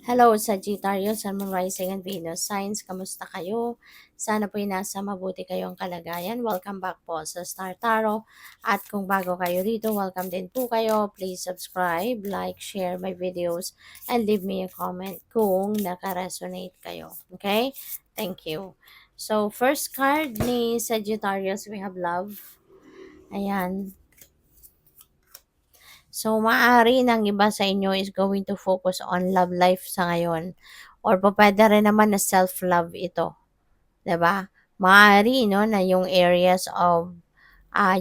Hello, Sagittarius, Sun, Moon, Rising, and Venus Signs. Kamusta kayo? Sana po'y nasa mabuti kayong kalagayan. Welcome back po sa Star Tarot. At kung bago kayo rito, welcome din po kayo. Please subscribe, like, share my videos, and leave me a comment kung naka-resonate kayo. Okay? Thank you. So, first card ni Sagittarius, we have love. Ayan. So, maaari ng iba sa inyo is going to focus on love life sa ngayon. Or pwede rin naman na self-love ito. 'Di ba? Maaari, no, na yung areas of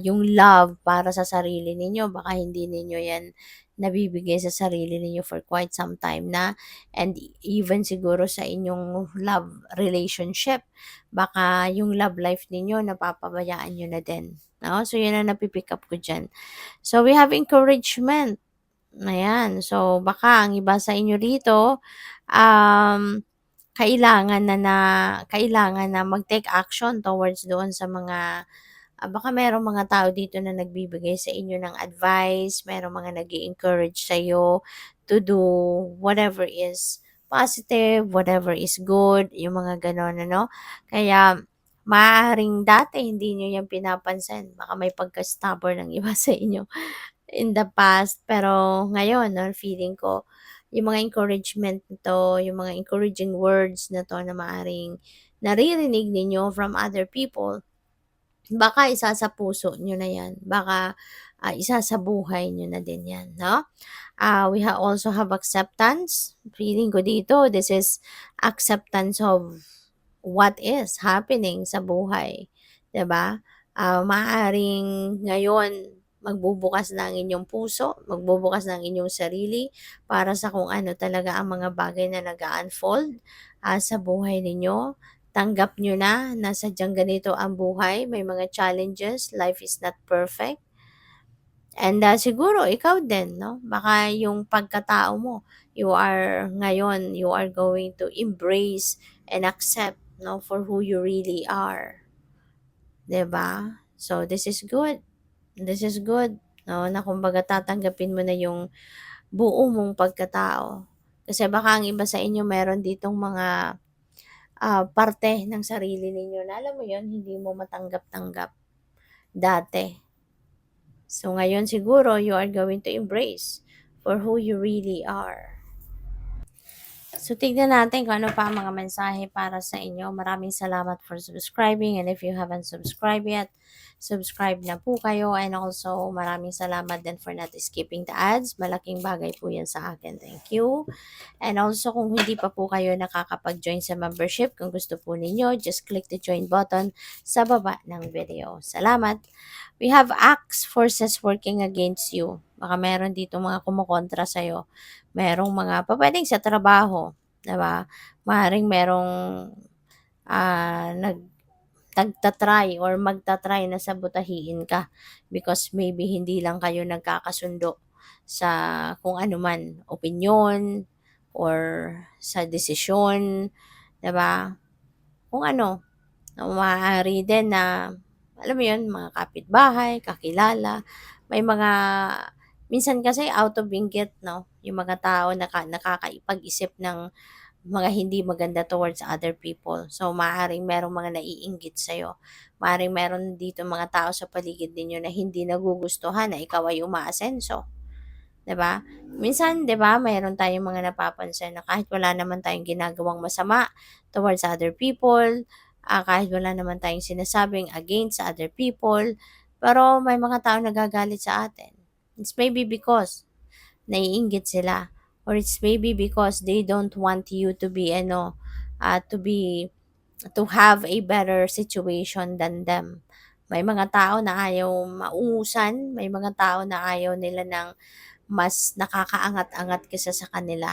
yung love para sa sarili ninyo, baka hindi ninyo yan nabibigay sa sarili ninyo for quite some time na, and even siguro sa inyong love relationship, baka yung love life ninyo napapabayaan nyo na din. No? So, yun ang napipick up ko dyan. So, we have encouragement. Ayan. So, baka ang iba sa inyo rito, um, kailangan na mag-take action towards doon sa mga baka merong mga tao dito na nagbibigay sa inyo ng advice, merong mga nag-i-encourage sa'yo to do whatever is positive, whatever is good, yung mga gano'n, ano. Kaya, maaaring dati hindi nyo yan pinapansin. Baka may pagka-stubborn ng iba sa inyo in the past. Pero ngayon, no, feeling ko, yung mga encouragement nito, yung mga encouraging words na to na maaring naririnig ninyo from other people, baka isa sa puso nyo na yan. Baka isa sa buhay nyo na din yan, no? Also have acceptance. Feeling ko dito, this is acceptance of what is happening sa buhay. 'Di ba? Maaaring ngayon magbubukas na ang inyong puso, magbubukas na ang inyong sarili para sa kung ano talaga ang mga bagay na nag-unfold sa buhay ninyo. Tanggap nyo na sadyang ganito ang buhay, may mga challenges, life is not perfect. And siguro ikaw din, no? Baka yung pagkatao mo, ngayon, you are going to embrace and accept, no, for who you really are. 'Di ba? So, this is good. This is good. No, na kumbaga tatanggapin mo na yung buo mong pagkatao. Kasi baka ang iba sa inyo meron ditong mga parte ng sarili ninyo na alam mo yon hindi mo matanggap-tanggap dati. So, ngayon siguro, you are going to embrace for who you really are. So, tignan natin kung ano pa ang mga mensahe para sa inyo. Maraming salamat for subscribing, and if you haven't subscribed yet, subscribe na po kayo, and also maraming salamat din for not skipping the ads. Malaking bagay po yan sa akin. Thank you. And also, kung hindi pa po kayo nakakapag-join sa membership, kung gusto po ninyo, just click the join button sa baba ng video. Salamat! We have Axe forces working against you. Baka meron dito mga kumukontra sa'yo. Merong mga, pwedeng sa trabaho, diba? Maaaring merong nag tagtatry or magtatry na sabutahiin ka because maybe hindi lang kayo nagkakasundo sa kung ano man, opinyon or sa desisyon, 'di ba? Kung ano, maaari din na alam mo 'yun, mga kapitbahay, kakilala, may mga minsan kasi out of inggit, no, yung mga tao nakakaipag-isip ng mga hindi maganda towards other people. So, maaaring merong mga naiinggit sa'yo. Maaaring meron dito mga tao sa paligid ninyo na hindi nagugustuhan na ikaw ay umaasenso. 'Di ba? Minsan, 'di ba, mayroon tayong mga napapansin na kahit wala naman tayong ginagawang masama towards other people, kahit wala naman tayong sinasabing against other people, pero may mga tao nagagalit sa atin. It's maybe because naiinggit sila, or it's maybe because they don't want you to be to be to have a better situation than them. May mga tao na ayaw maungusan, may mga tao na ayaw nila ng mas nakakaangat-angat kaysa sa kanila.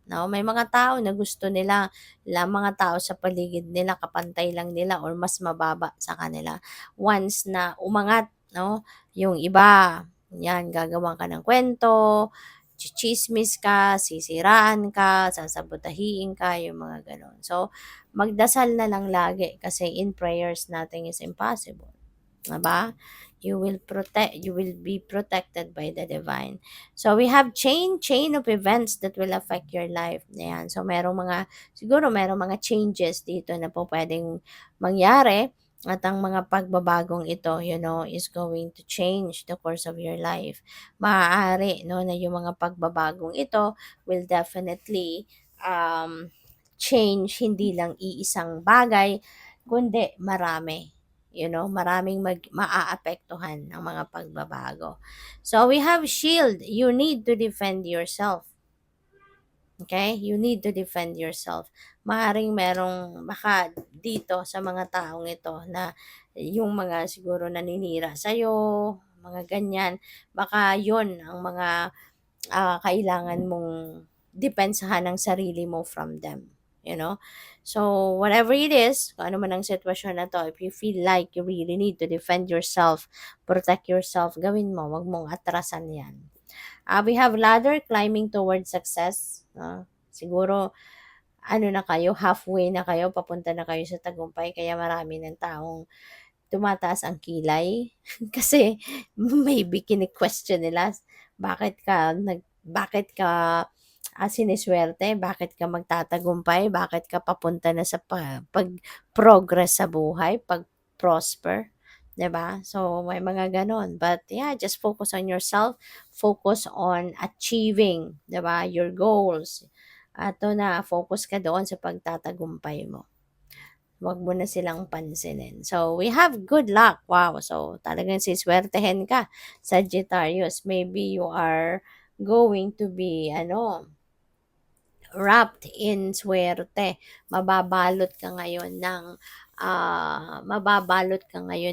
No, may mga tao na gusto nila mga tao sa paligid nila kapantay lang nila or mas mababa sa kanila. Once na umangat, no, yung iba, yan, gagawan ka ng kwento, chichismis ka, sisiraan ka, sasabotahiin ka, yung mga ganon. So, magdasal na lang lagi kasi in prayers nothing is impossible. 'Di you will be protected by the divine. So we have chain of events that will affect your life. Ayan. So siguro merong mga changes dito na po pwedeng mangyari at ang mga pagbabagong ito, is going to change the course of your life. Maaari, no, na yung mga pagbabagong ito will definitely change hindi lang iisang bagay, kundi marami. Maraming maaapektuhan ng mga pagbabago. So we have shield. You need to defend yourself. Okay? You need to defend yourself. Maaring baka dito sa mga taong ito na yung mga siguro naninira sa'yo, mga ganyan, baka yon ang mga kailangan mong depensahan ng sarili mo from them. You know? So, whatever it is, kung ano man ang sitwasyon na to, if you feel like you really need to defend yourself, protect yourself, gawin mo. Huwag mong atrasan yan. We have ladder climbing towards success. Siguro, na kayo, halfway na kayo, papunta na kayo sa tagumpay, kaya marami ng taong tumataas ang kilay. Kasi maybe kini-question nila, bakit ka siniswerte, bakit ka magtatagumpay, bakit ka papunta na sa pag-progress sa buhay, pag-prosper. 'Di ba? So, may mga ganon. But yeah, just focus on yourself. Focus on achieving, 'di ba, your goals. At focus ka doon sa pagtatagumpay mo. Wag mo na silang pansinin. So, we have good luck. Wow. So, talagang siswertehin ka, Sagittarius. Maybe you are going to be, wrapped in swerte. Mababalot ka ngayon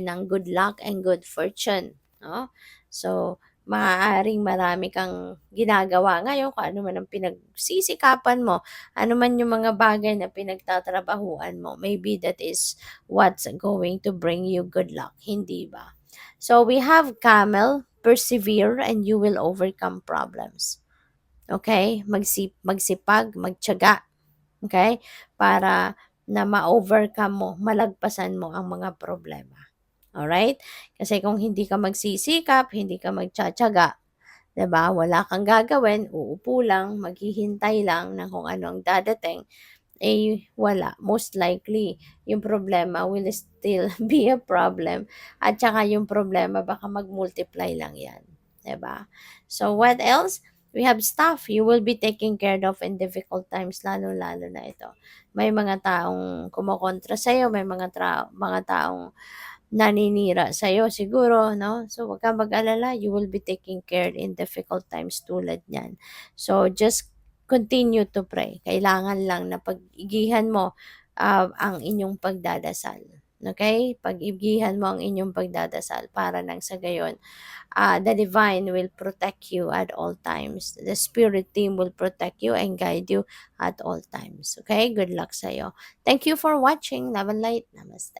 ng good luck and good fortune. No? So, maaaring marami kang ginagawa ngayon, kung ano man ang pinagsisikapan mo, ano man yung mga bagay na pinagtatrabahuan mo, maybe that is what's going to bring you good luck, hindi ba? So, we have camel, persevere, and you will overcome problems. Okay? Magsipag, magtiyaga. Okay? Para na ma-overcome mo, malagpasan mo ang mga problema. Alright? Kasi kung hindi ka magsisikap, hindi ka magtsatsaga, 'di ba? Wala kang gagawin, uupo lang, maghihintay lang ng kung ano ang dadating, wala. Most likely, yung problema will still be a problem. At saka yung problema, baka mag-multiply lang yan. 'Di ba? So, what else? We have stuff you will be taken care of in difficult times, lalo-lalo na ito. May mga taong kumokontra sa'yo, may mga taong naninira sa'yo siguro, no? So, wag kang mag-alala, you will be taken care in difficult times tulad niyan. So, just continue to pray. Kailangan lang na pag-igihan mo ang inyong pagdadasal. Okay? Pag-igihan mo ang inyong pagdadasal para nang sa gayon, the divine will protect you at all times. The spirit team will protect you and guide you at all times. Okay? Good luck sa'yo. Thank you for watching. Love and light. Namaste.